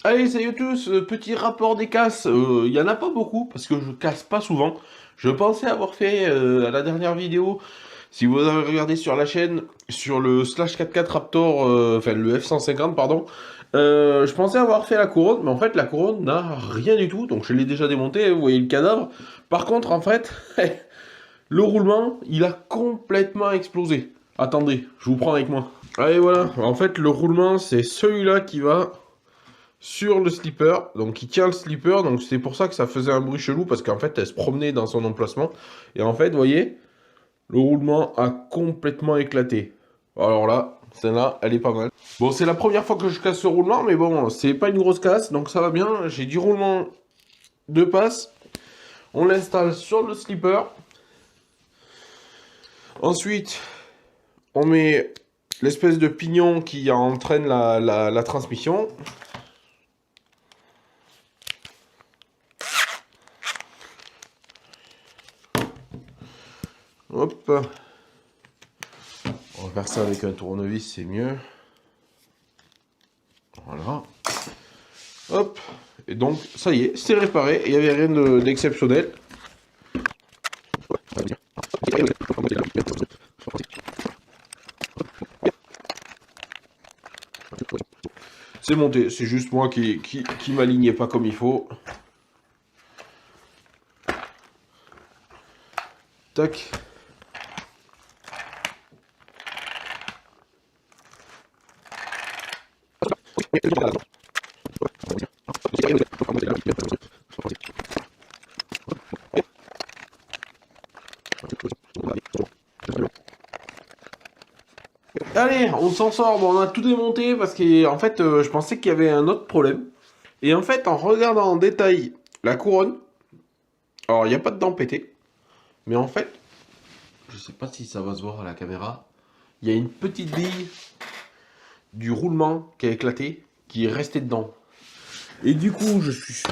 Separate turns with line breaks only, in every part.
Allez, salut à tous, petit rapport des casses. Il y en a pas beaucoup parce que je casse pas souvent. Je pensais avoir fait à la dernière vidéo, si vous avez regardé sur la chaîne, sur le Slash 4x4 Raptor, enfin le F-150, pardon. Je pensais avoir fait la couronne, mais en fait la couronne n'a rien du tout, donc je l'ai déjà démonté, vous voyez le cadavre. Par contre, en fait, le roulement, il a complètement explosé. Attendez, je vous prends avec moi. Allez, voilà, en fait le roulement, c'est celui-là qui va sur le slipper, donc il tient le slipper, donc c'est pour ça que ça faisait un bruit chelou, parce qu'en fait elle se promenait dans son emplacement, et en fait, vous voyez, le roulement a complètement éclaté. Alors là, celle-là, elle est pas mal. Bon, c'est la première fois que je casse ce roulement, mais bon, c'est pas une grosse casse, donc ça va bien, j'ai du roulement de passe, on l'installe sur le slipper, ensuite, on met l'espèce de pignon qui entraîne la transmission. Hop. On va faire ça avec un tournevis, c'est mieux. Voilà. Hop. Et donc, ça y est, c'est réparé. Il n'y avait rien d'exceptionnel. C'est monté. C'est juste moi qui m'alignais pas comme il faut. Tac. Allez, on s'en sort. Bon, on a tout démonté parce qu'en fait, je pensais qu'il y avait un autre problème. Et en fait, en regardant en détail la couronne, alors il n'y a pas de dents pétées, mais en fait, je sais pas si ça va se voir à la caméra, il y a une petite bille du roulement qui a éclaté, qui est restée dedans. Et du coup, je suis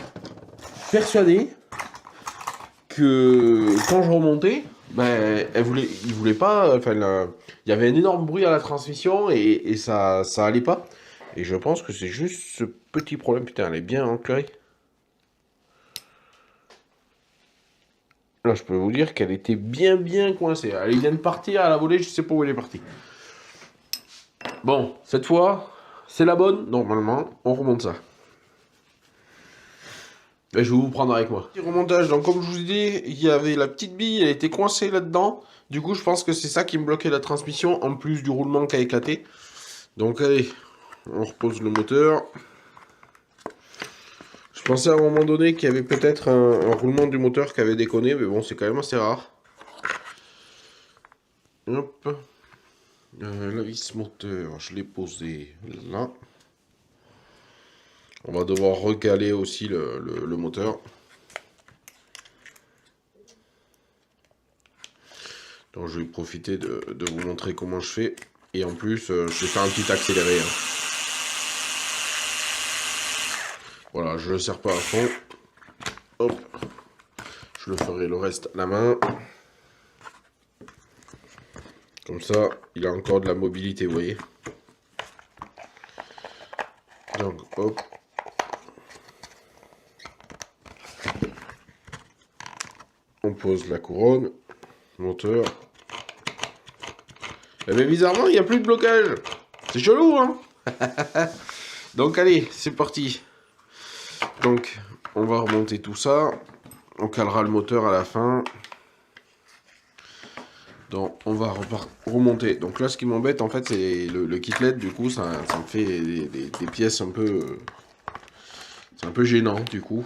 persuadé que quand je remontais, ben, il voulait pas. Enfin, il y avait un énorme bruit à la transmission et ça allait pas. Et je pense que c'est juste ce petit problème. Putain, elle est bien ancrée. Là, je peux vous dire qu'elle était bien coincée. Elle vient de partir à la volée, je sais pas où elle est partie. Bon, cette fois, c'est la bonne. Normalement, on remonte ça. Et je vais vous prendre avec moi. Petit remontage, donc comme je vous ai dit, il y avait la petite bille, elle était coincée là-dedans. Du coup, je pense que c'est ça qui me bloquait la transmission, en plus du roulement qui a éclaté. Donc allez, on repose le moteur. Je pensais à un moment donné qu'il y avait peut-être un roulement du moteur qui avait déconné, mais bon, c'est quand même assez rare. Hop. La vis moteur, je l'ai posée là. On va devoir recaler aussi le moteur. Donc je vais profiter de vous montrer comment je fais. Et en plus, je vais faire un petit accéléré. Hein. Voilà, je ne le serre pas à fond. Hop. Je le ferai le reste à la main. Comme ça, il a encore de la mobilité, vous voyez. Donc, hop. On pose la couronne. Moteur. Eh bien, bizarrement, il n'y a plus de blocage. C'est chelou, hein. Donc, allez, c'est parti. Donc, on va remonter tout ça. On calera le moteur à la fin. Donc, on va remonter. Donc là, ce qui m'embête, en fait, c'est le kit LED. Du coup, ça me fait des pièces un peu... c'est un peu gênant, du coup.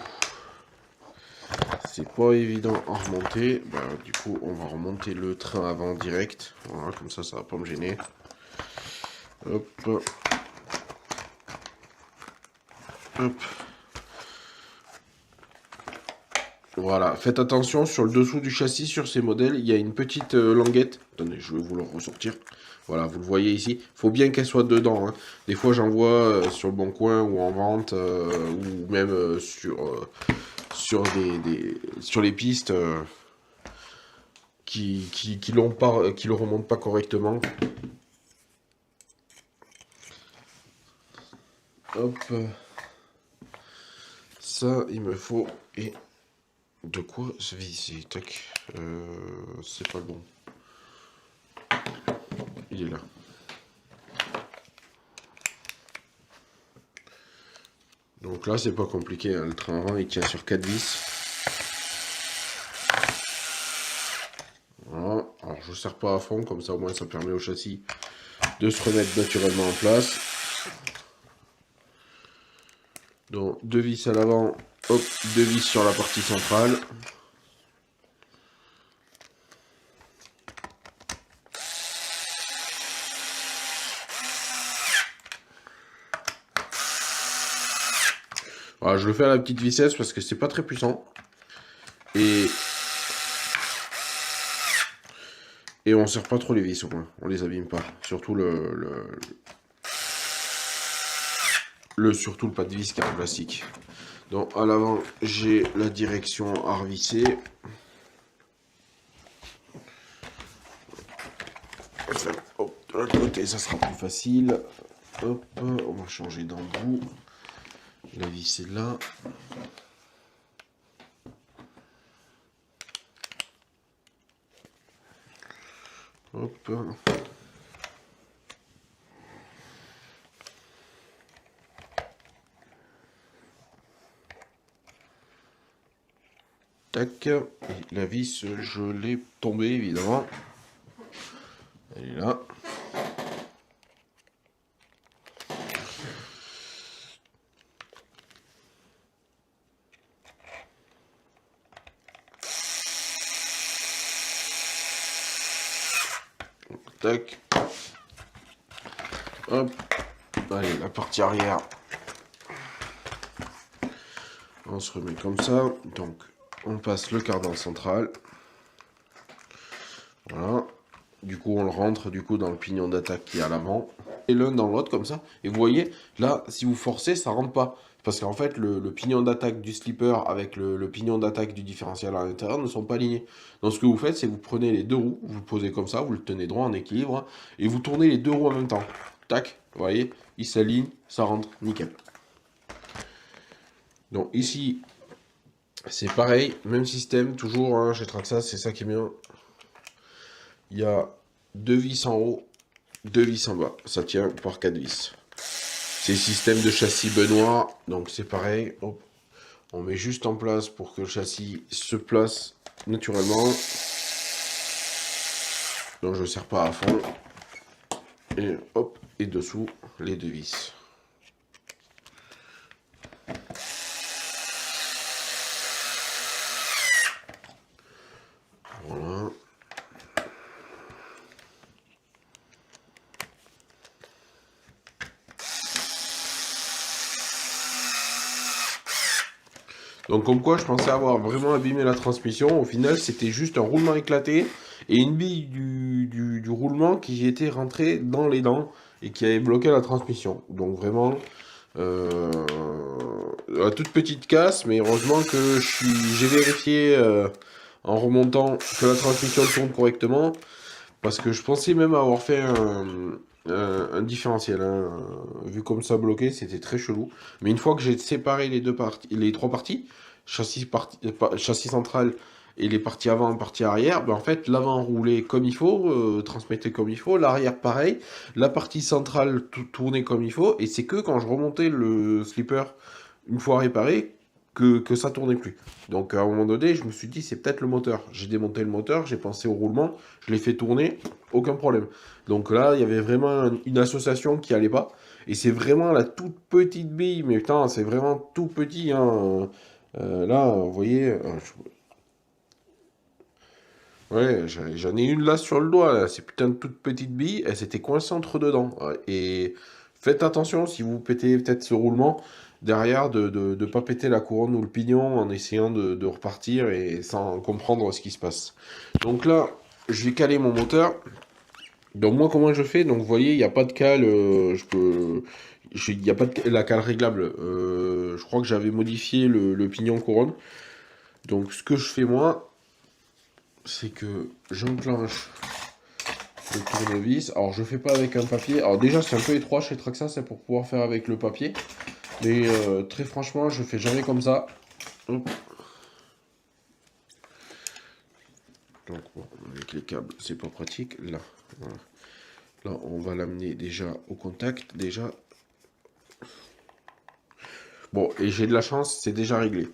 C'est pas évident à remonter. Bah, du coup, on va remonter le train avant direct. Voilà, comme ça va pas me gêner. Hop. Hop. Voilà, faites attention sur le dessous du châssis, sur ces modèles, il y a une petite languette. Attendez, je vais vous le ressortir. Voilà, vous le voyez ici. Il faut bien qu'elle soit dedans. Hein. Des fois, j'en vois sur le Bon Coin ou en vente, ou même sur les pistes qui le remontent pas correctement. Hop. Ça, il me faut... Et de quoi se visser? Tac. C'est pas le bon. Il est là. Donc là, c'est pas compliqué, hein. Le train avant, il tient sur 4 vis. Voilà. Alors, je ne serre pas à fond, comme ça, au moins, ça permet au châssis de se remettre naturellement en place. Donc, 2 vis à l'avant, hop, 2 vis sur la partie centrale. Voilà, je le fais à la petite vitesse parce que c'est pas très puissant. Et on serre pas trop les vis au moins, on les abîme pas. Surtout surtout le pas de vis qui est en plastique. Donc à l'avant, j'ai la direction à revisser. Hop, de l'autre côté, ça sera plus facile. Hop, on va changer d'embout. La vis est là. Hop. Tac. Et la vis, je l'ai tombée évidemment. Elle est là. Tac. Hop. Allez, la partie arrière. On se remet comme ça. Donc, on passe le cardan central. Voilà. Du coup, on le rentre dans le pignon d'attaque qui est à l'avant. Et l'un dans l'autre comme ça. Et vous voyez, là, si vous forcez, ça rentre pas. Parce qu'en fait, le pignon d'attaque du slipper avec le pignon d'attaque du différentiel à l'intérieur ne sont pas alignés. Donc ce que vous faites, c'est que vous prenez les deux roues, vous le posez comme ça, vous le tenez droit en équilibre, et vous tournez les deux roues en même temps. Tac, vous voyez, ils s'alignent, ça rentre, nickel. Donc ici, c'est pareil, même système, toujours, hein, chez Traxxas, c'est ça qui est bien. Il y a 2 vis en haut, 2 vis en bas, ça tient par 4 vis. C'est le système de châssis Benoît, donc c'est pareil. Hop. On met juste en place pour que le châssis se place naturellement. Donc je ne serre pas à fond. Et hop, et dessous, les 2 vis. Voilà. Donc comme quoi je pensais avoir vraiment abîmé la transmission, au final c'était juste un roulement éclaté et une bille du roulement qui était rentrée dans les dents et qui avait bloqué la transmission. Donc vraiment, la toute petite casse, mais heureusement que j'ai vérifié en remontant que la transmission tourne correctement, parce que je pensais même avoir fait un différentiel, hein. Vu comme ça bloqué, c'était très chelou. Mais une fois que j'ai séparé les trois parties, châssis central et les parties avant et partie arrière, ben en fait l'avant roulait comme il faut, transmettait comme il faut, l'arrière pareil, la partie centrale tournait comme il faut, et c'est que quand je remontais le slipper une fois réparé, que ça tournait plus. Donc à un moment donné, je me suis dit c'est peut-être le moteur. J'ai démonté le moteur, j'ai pensé au roulement, je l'ai fait tourner, aucun problème. Donc là, il y avait vraiment une association qui allait pas. Et c'est vraiment la toute petite bille, mais putain, c'est vraiment tout petit, hein. Là, vous voyez, ouais, j'en ai une là sur le doigt, là. C'est putain de toute petite bille, elle s'était coincée entre dedans. Ouais. Et faites attention si vous pétez peut-être ce roulement, derrière de ne pas péter la couronne ou le pignon en essayant de repartir et sans comprendre ce qui se passe. Donc là, je vais caler mon moteur. Donc moi, comment je fais? Donc vous voyez, il n'y a pas de cale, il n'y a pas de la cale réglable. Je crois que j'avais modifié le pignon couronne. Donc ce que je fais moi, c'est que j'enclenche le tournevis. Alors je fais pas avec un papier. Alors déjà c'est un peu étroit chez Traxxas, c'est pour pouvoir faire avec le papier. Mais très franchement, je fais jamais comme ça. Hop. Donc bon, avec les câbles, c'est pas pratique. Là, voilà. Là, on va l'amener déjà au contact. Déjà. Bon, et j'ai de la chance, c'est déjà réglé.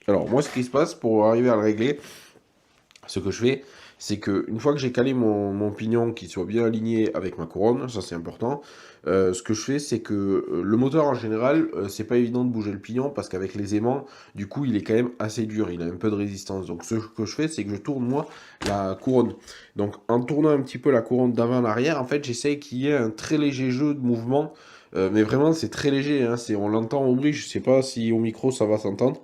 Alors, moi, ce qui se passe pour arriver à le régler, ce que je fais, c'est que une fois que j'ai calé mon pignon qui soit bien aligné avec ma couronne, ça c'est important, ce que je fais, c'est que le moteur en général, c'est pas évident de bouger le pignon parce qu'avec les aimants, du coup, il est quand même assez dur, il a un peu de résistance. Donc, ce que je fais, c'est que je tourne moi la couronne. Donc, en tournant un petit peu la couronne d'avant en arrière, en fait, j'essaye qu'il y ait un très léger jeu de mouvement, mais vraiment, c'est très léger, hein, on l'entend au bruit, je sais pas si au micro ça va s'entendre.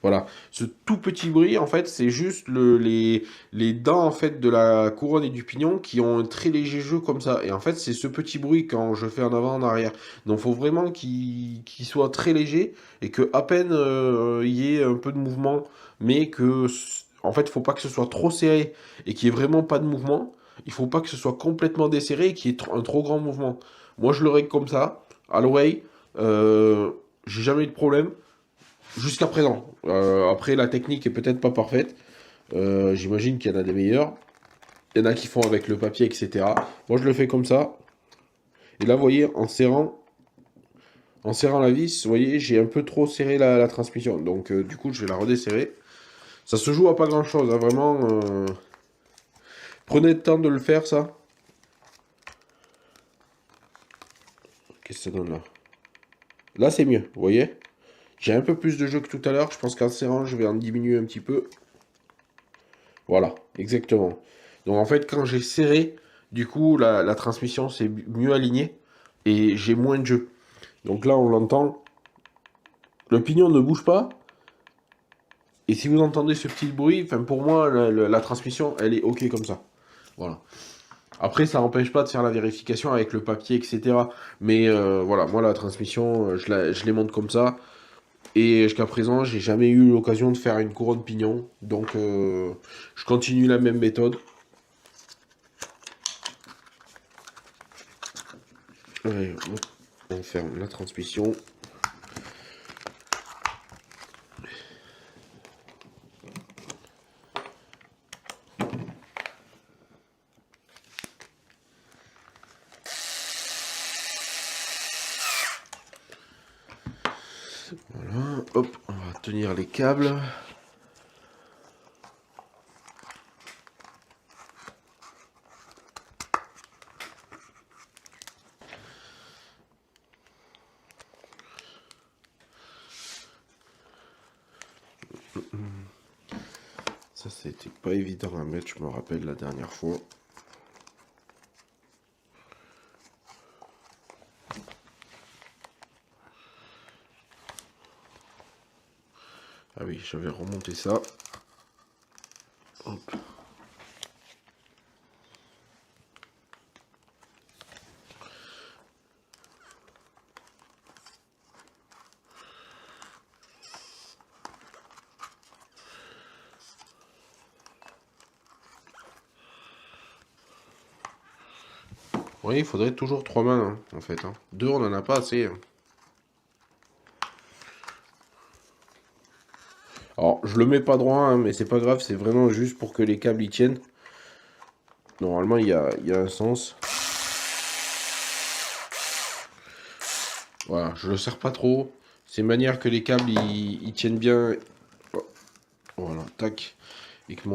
Voilà, ce tout petit bruit, en fait, c'est juste les dents en fait de la couronne et du pignon qui ont un très léger jeu comme ça. Et en fait, c'est ce petit bruit quand je fais en avant, en arrière. Donc, il faut vraiment qu'il soit très léger et que à peine il y ait un peu de mouvement, mais que en fait, il faut pas que ce soit trop serré et qu'il y ait vraiment pas de mouvement. Il faut pas que ce soit complètement desserré et qu'il y ait un trop grand mouvement. Moi, je le règle comme ça, à l'oreille. J'ai jamais eu de problème. Jusqu'à présent. Après, la technique est peut-être pas parfaite. J'imagine qu'il y en a des meilleurs. Il y en a qui font avec le papier, etc. Moi, je le fais comme ça. Et là, vous voyez, en serrant la vis, vous voyez, j'ai un peu trop serré la transmission. Donc, du coup, je vais la redesserrer. Ça se joue à pas grand-chose, hein, vraiment. Prenez le temps de le faire, ça. Qu'est-ce que ça donne là? Là, c'est mieux, vous voyez? J'ai un peu plus de jeu que tout à l'heure. Je pense qu'en serrant, je vais en diminuer un petit peu. Voilà, exactement. Donc en fait, quand j'ai serré, du coup, la transmission s'est mieux alignée et j'ai moins de jeu. Donc là, on l'entend. Le pignon ne bouge pas. Et si vous entendez ce petit bruit, enfin pour moi, la transmission, elle est OK comme ça. Voilà. Après, ça n'empêche pas de faire la vérification avec le papier, etc. Mais voilà, moi, la transmission, je les monte comme ça. Et jusqu'à présent, j'ai jamais eu l'occasion de faire une couronne pignon. Donc, je continue la même méthode. Allez, on ferme la transmission. Voilà, hop, on va tenir les câbles. Ça, c'était pas évident à mettre, je me rappelle la dernière fois. Ah oui, j'avais remonté ça. Hop. Oui, il faudrait toujours 3 mains, hein, en fait. Hein. 2, on en a pas assez. Hein. Alors, je le mets pas droit, hein, mais c'est pas grave, c'est vraiment juste pour que les câbles y tiennent. Normalement, il y a un sens. Voilà, je le serre pas trop. C'est manière que les câbles ils tiennent bien. Voilà, tac. Et que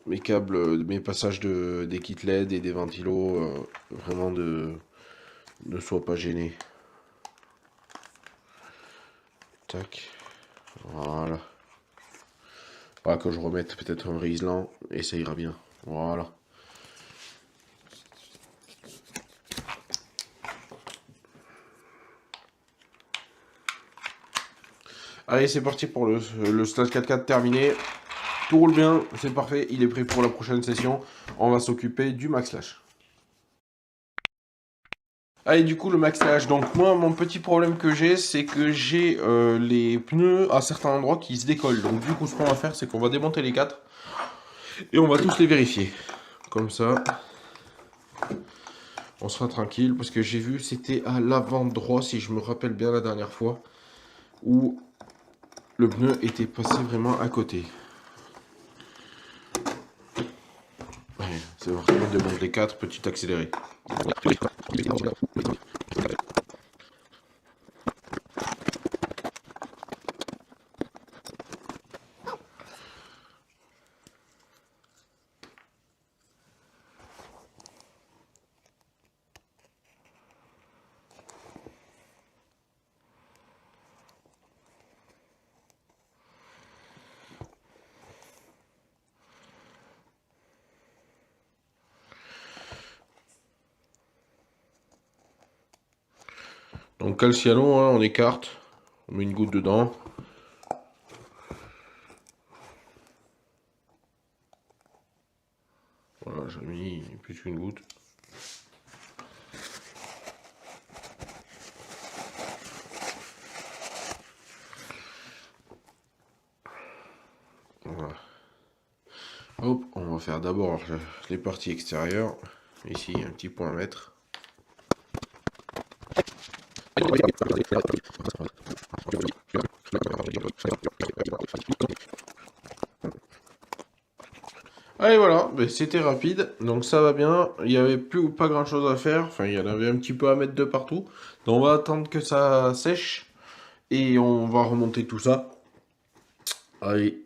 mes câbles, mes passages des kits LED et des ventilos, vraiment ne soient pas gênés. Tac. Voilà. Voilà, que je remette peut-être un riselant et ça ira bien. Voilà. Allez, c'est parti pour le Slash 4x4 terminé. Tout roule bien, c'est parfait, il est prêt pour la prochaine session. On va s'occuper du Max Slash. Allez, du coup, le maxage. Donc, moi, mon petit problème que j'ai, c'est que j'ai les pneus à certains endroits qui se décollent. Donc, du coup, ce qu'on va faire, c'est qu'on va démonter les quatre et on va tous les vérifier. Comme ça, on sera tranquille. Parce que j'ai vu, c'était à l'avant droit, si je me rappelle bien la dernière fois, où le pneu était passé vraiment à côté. Ouais, c'est parti, on démonte les quatre, petit accéléré. Donc, calciano, hein, on écarte. On met une goutte dedans. Voilà, j'ai mis plus qu'une goutte. Voilà. Hop, on va faire d'abord les parties extérieures. Ici, un petit point à mettre. Allez, voilà, ben, c'était rapide, donc ça va bien. Il n'y avait plus pas grand chose à faire. Enfin, il y en avait un petit peu à mettre de partout. Donc, on va attendre que ça sèche et on va remonter tout ça. Allez,